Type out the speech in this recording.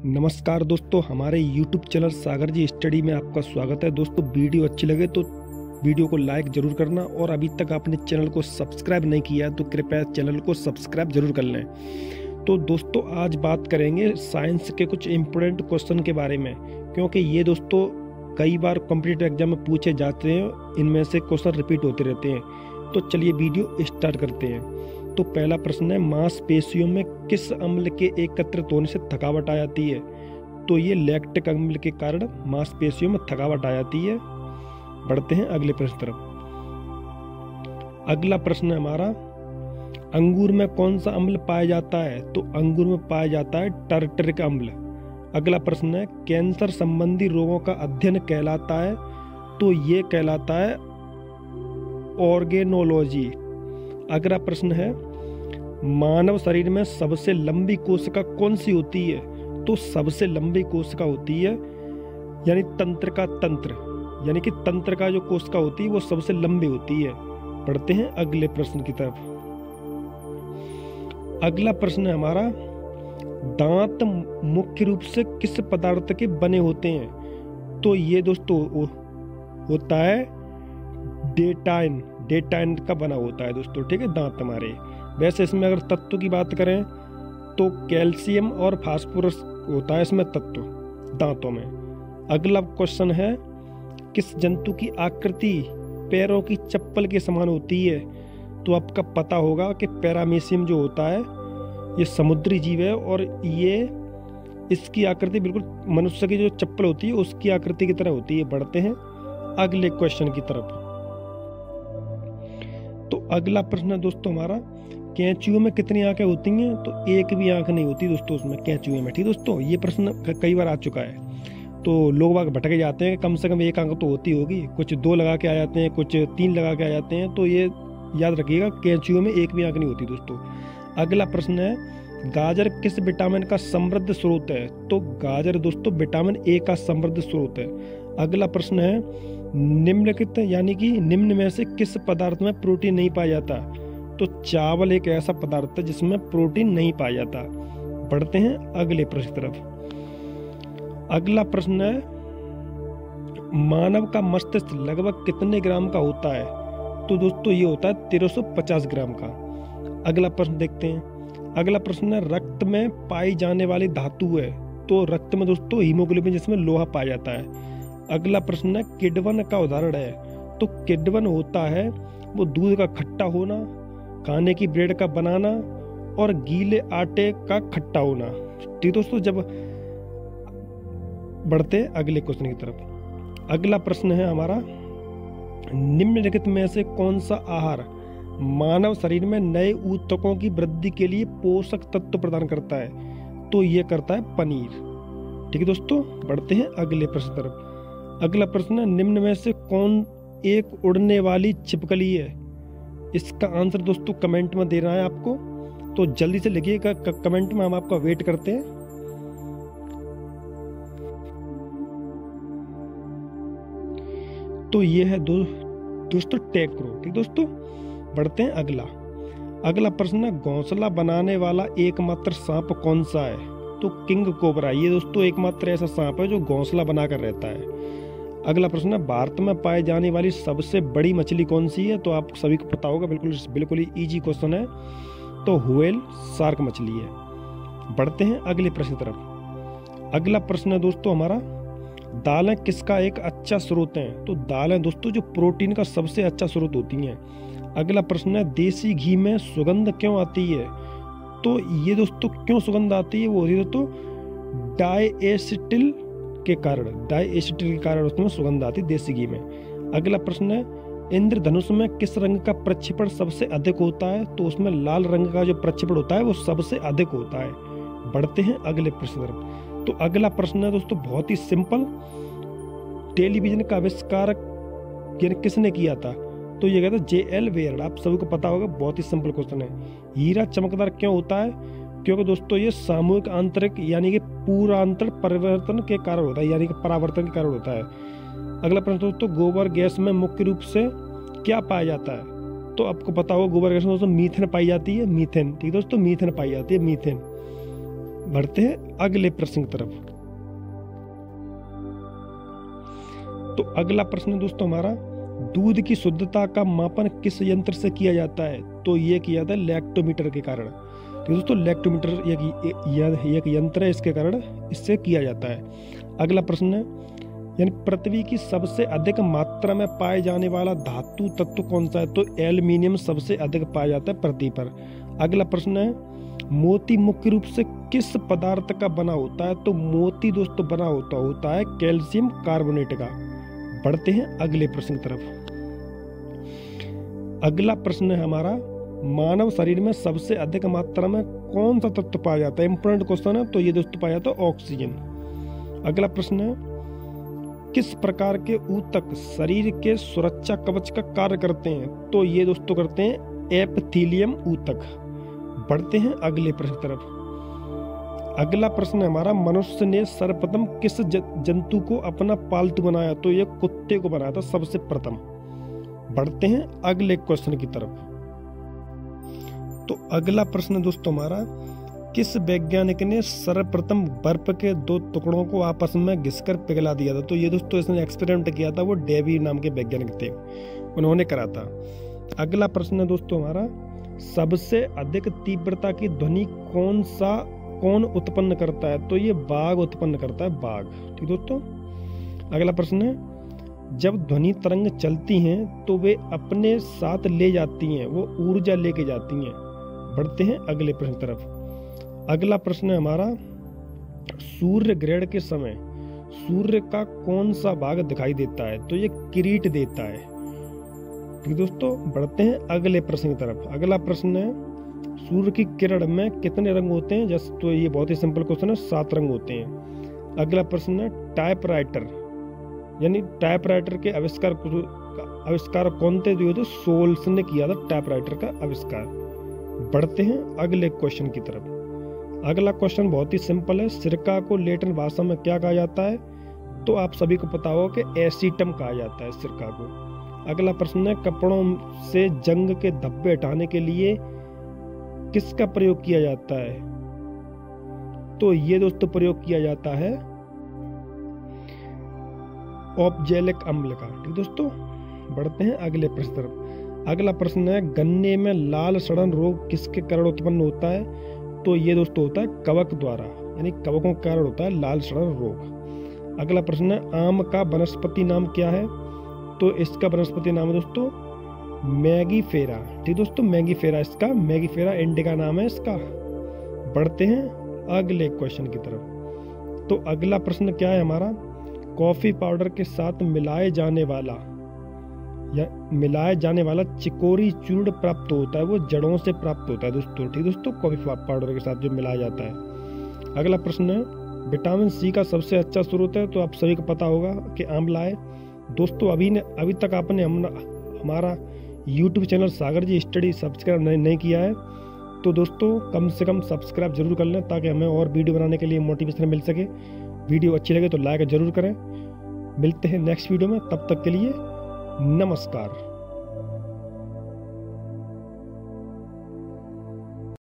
नमस्कार दोस्तों, हमारे YouTube चैनल सागर जी स्टडी में आपका स्वागत है। दोस्तों, वीडियो अच्छी लगे तो वीडियो को लाइक जरूर करना और अभी तक आपने चैनल को सब्सक्राइब नहीं किया है तो कृपया चैनल को सब्सक्राइब जरूर कर लें। तो दोस्तों, आज बात करेंगे साइंस के कुछ इम्पोर्टेंट क्वेश्चन के बारे में, क्योंकि ये दोस्तों कई बार कॉम्पिटिटिव एग्जाम में पूछे जाते हैं। इनमें से क्वेश्चन रिपीट होते रहते हैं। तो चलिए वीडियो स्टार्ट करते हैं। तो पहला प्रश्न है, मांसपेशियों में किस अम्ल के एकत्रित होने से थकावट आ जाती है? तो ये लैक्टिक अम्ल के कारण मांसपेशियों में थकावट आ जाती है। बढ़ते हैं अगले प्रश्न तरफ। अगला प्रश्न है हमारा, अंगूर में कौन सा अम्ल पाया जाता है? तो अंगूर में पाया जाता है टार्टरिक अम्ल। अगला प्रश्न है, कैंसर संबंधी रोगों का अध्ययन कहलाता है? तो ये कहलाता है ऑर्गेनोलॉजी। अगला प्रश्न है, मानव शरीर में सबसे लंबी कोशिका कौन सी होती है? तो सबसे लंबी कोशिका होती है यानी तंत्रिका तंत्र, यानी कि तंत्रिका जो कोशिका होती है वो सबसे लंबी होती है। पढ़ते हैं अगले प्रश्न की तरफ। अगला प्रश्न है हमारा, दांत मुख्य रूप से किस पदार्थ के बने होते हैं? तो ये दोस्तों होता है डेटाइन का बना होता है दोस्तों, ठीक है, दांत हमारे। वैसे इसमें अगर तत्व की बात करें तो कैल्शियम और फास्फोरस होता है इसमें तत्व दांतों में। अगला क्वेश्चन है, किस जंतु की आकृति पैरों की चप्पल के समान होती है? तो आपका पता होगा कि पैरामीशियम जो होता है ये समुद्री जीव है और ये इसकी आकृति बिल्कुल मनुष्य की जो चप्पल होती है उसकी आकृति की तरह होती है। बढ़ते हैं अगले क्वेश्चन की तरफ। तो अगला प्रश्न है दोस्तों हमारा, कैंचुओं में कितनी आंखें होती हैं? तो एक भी आंख नहीं होती दोस्तों उसमें, कैंचुए में। ठीक दोस्तों, ये प्रश्न कई बार आ चुका है। तो लोग बाग भटके जाते हैं कि कम से कम एक आंख तो होती होगी, कुछ दो लगा के आ जाते हैं, कुछ तीन लगा के आ जाते हैं। तो ये याद रखिएगा, कैंचुओं में एक भी आंख नहीं होती दोस्तों। अगला प्रश्न है, गाजर किस विटामिन का समृद्ध स्रोत है? तो गाजर दोस्तों विटामिन ए का समृद्ध स्रोत है। अगला प्रश्न है, निम्नलिखित यानी कि निम्न में से किस पदार्थ में प्रोटीन नहीं पाया जाता? तो चावल एक ऐसा पदार्थ है जिसमें प्रोटीन नहीं पाया जाता। बढ़ते हैं अगले प्रश्न तरफ। अगला प्रश्न है, मानव का मस्तिष्क लगभग कितने ग्राम का होता है? तो दोस्तों ये होता है 1350 ग्राम का। अगला प्रश्न देखते हैं। अगला प्रश्न है, रक्त में पाई जाने वाली धातु है? तो रक्त में दोस्तों हीमोग्लोबिन जिसमें लोहा पाया जाता है। अगला प्रश्न है, किण्वन का उदाहरण है? तो किण्वन होता है वो दूध का खट्टा होना, खाने की ब्रेड का बनाना और गीले आटे का खट्टा होना। ठीक दोस्तों, जब बढ़ते हैं अगले क्वेश्चन की तरफ। अगला प्रश्न है हमारा, निम्नलिखित में से कौन सा आहार मानव शरीर में नए ऊतकों की वृद्धि के लिए पोषक तत्व प्रदान करता है? तो ये करता है पनीर। ठीक है दोस्तों, बढ़ते हैं अगले प्रश्न तरफ। अगला प्रश्न है, निम्न में से कौन एक उड़ने वाली छिपकली है? इसका आंसर दोस्तों कमेंट में देना है आपको, तो जल्दी से लिखिएगा कमेंट में, हम आपका वेट करते हैं। तो ये है दोस्तों टैक्रो। ठीक दोस्तों, बढ़ते हैं अगला प्रश्न है, घोंसला बनाने वाला एकमात्र सांप कौन सा है? तो किंग कोबरा। ये दोस्तों एकमात्र ऐसा सांप है जो घोंसला बनाकर रहता है। अगला प्रश्न है, भारत में पाई जाने वाली सबसे बड़ी मछली कौन सी है? तो आप सभी को पता होगा, बिल्कुल ही इजी क्वेश्चन है। तो व्हेल शार्क मछली है। बढ़ते हैं अगले प्रश्न तरफ। अगला प्रश्न है दोस्तों हमारा, दालें किसका एक अच्छा स्रोत हैं? तो दालें दोस्तों जो प्रोटीन का सबसे अच्छा स्रोत होती हैं। अगला प्रश्न है, देसी घी में सुगंध क्यों आती है? तो ये दोस्तों क्यों सुगंध आती है, वो होती है दोस्तों डाइएसिटिल के कारण उसमें सुगंध आती है देसी घी में। अगला प्रश्न है, इंद्रधनुष में किस रंग का प्रक्षेपण सबसे अधिक होता है? तो उसमें लाल रंग का जो प्रक्षेपण होता है वो सबसे अधिक होता है। बढ़ते हैं अगले प्रश्न तरफ। तो अगला प्रश्न है दोस्तों बहुत ही सिंपल, टेलीविजन का आविष्कार किसने किया था? तो ये कहता है J.L. वेयर। आप सभी को पता होगा, बहुत ही सिंपल क्वेश्चन है। हीरा चमकदार क्यों होता है? क्योंकि दोस्तों ये सामूहिक आंतरिक यानी कि पूर्वांतर परिवर्तन के कारण होता है, यानी कि परावर्तन के कारण होता है। अगला प्रश्न दोस्तों, गोबर गैस में मुख्य रूप से क्या पाया जाता है? तो आपको पता होगा गोबर गैस में दोस्तों मीथेन पाई जाती है, मीथेन। ठीक दोस्तों, मीथेन पाई जाती है, मीथेन। बढ़ते हैं अगले प्रश्न की तरफ। तो अगला प्रश्न दोस्तों हमारा, दूध की शुद्धता का मापन किस यंत्र से किया जाता है? तो ये किया जाता है लैक्टोमीटर के कारण। तो दोस्तों लैक्टोमीटर एक यंत्र है, इसके कारण इससे किया जाता है। अगला प्रश्न है, यानी पृथ्वी की सबसे अधिक मात्रा में पाए जाने वाला धातु तत्व कौन सा है? तो एल्युमिनियम सबसे अधिक पाया जाता है पृथ्वी पर। अगला प्रश्न है, मोती मुख्य रूप से किस पदार्थ का बना होता है? तो मोती दोस्तों बना होता है कैल्शियम कार्बोनेट का। बढ़ते हैं अगले प्रश्न की तरफ। अगला प्रश्न है हमारा, मानव शरीर में सबसे अधिक मात्रा में कौन सा तत्व पाया जाता है? इंपॉर्टेंट क्वेश्चन है। तो ये दोस्तों पाया जाता है ऑक्सीजन। अगला प्रश्न है, किस प्रकार के ऊतक शरीर के सुरक्षा कवच का कार्य करते हैं? तो ये दोस्तों करते हैं एपिथेलियम ऊतक। बढ़ते हैं अगले प्रश्न की तरफ। अगला प्रश्न है हमारा, मनुष्य ने सर्वप्रथम किस जंतु को अपना पालतू बनाया? तो ये कुत्ते को बनाया था सबसे प्रथम। बढ़ते हैं अगले क्वेश्चन की तरफ। तो अगला प्रश्न दोस्तों हमारा, किस वैज्ञानिक ने सर्वप्रथम बर्फ के 2 टुकड़ों को आपस में घिसकर पिघला दिया था? तो ये दोस्तों इसने एक्सपेरिमेंट किया था, वो डेवी नाम के वैज्ञानिक थे, उन्होंने करा था। अगला प्रश्न है दोस्तों हमारा, सबसे अधिक तीव्रता की ध्वनि कौन उत्पन्न करता है? तो ये बाघ उत्पन्न करता है, बाघ। ठीक दोस्तों। अगला प्रश्न है, जब ध्वनि तरंग चलती हैं तो वे अपने साथ ले जाती हैं, वो ऊर्जा लेके जाती हैं। बढ़ते हैं अगले प्रश्न की तरफ। अगला प्रश्न है हमारा, सूर्य ग्रहण के समय सूर्य का कौन सा भाग दिखाई देता है? तो ये किरीट देता है। ठीक दोस्तों। बढ़ते हैं अगले प्रश्न की तरफ। अगला प्रश्न है, सूर्य की किरण में कितने रंग होते हैं? जस्ट तो ये बहुत ही सिंपल क्वेश्चन है, 7 रंग होते हैं। अगला प्रश्न है, टाइपराइटर यानी टाइपराइटर के आविष्कार कौन थे? तो सोल्स ने किया था टाइपराइटर का आविष्कार। बढ़ते हैं अगले क्वेश्चन की तरफ। अगला क्वेश्चन बहुत ही सिंपल है, सिरका को लैटिन भाषा में क्या कहा जाता है? तो आप सभी को पता होगा कि एसीटम कहा जाता है सिरका को। अगला प्रश्न है, कपड़ों से जंग के धब्बे हटाने के लिए किसका प्रयोग किया जाता है? तो ये दोस्तों प्रयोग किया जाता है ऑक्जेलिक अम्ल का। ठीक दोस्तों। बढ़ते हैं अगले प्रश्न तरफ। अगला प्रश्न है, गन्ने में लाल सड़न रोग किसके कारण उत्पन्न होता है? तो ये दोस्तों होता है कवक द्वारा, यानी कवकों के कारण होता है लाल सड़न रोग। अगला प्रश्न है, आम का वनस्पति नाम क्या है? तो इसका वनस्पति नाम है दोस्तों मैगीफेरा। ठीक दोस्तों, मैगीफेरा इसका, मैगीफेरा इंडिका नाम है इसका। बढ़ते हैं अगले क्वेश्चन की तरफ। तो अगला प्रश्न क्या है हमारा, कॉफी पाउडर के साथ मिलाए जाने वाला चिकोरी चूर्ण प्राप्त होता है, वो जड़ों से प्राप्त होता है दोस्तों। ठीक दोस्तों, कॉफी पाउडर के साथ जो मिलाया जाता है। अगला प्रश्न है, विटामिन सी का सबसे अच्छा स्रोत है? तो आप सभी को पता होगा कि आंवला है दोस्तों। अभी तक आपने हमारा YouTube चैनल सागर जी स्टडी सब्सक्राइब नहीं किया है तो दोस्तों कम से कम सब्सक्राइब जरूर कर लें, ताकि हमें और वीडियो बनाने के लिए मोटिवेशन मिल सके। वीडियो अच्छी लगे तो लाइक जरूर करें। मिलते हैं नेक्स्ट वीडियो में, तब तक के लिए नमस्कार।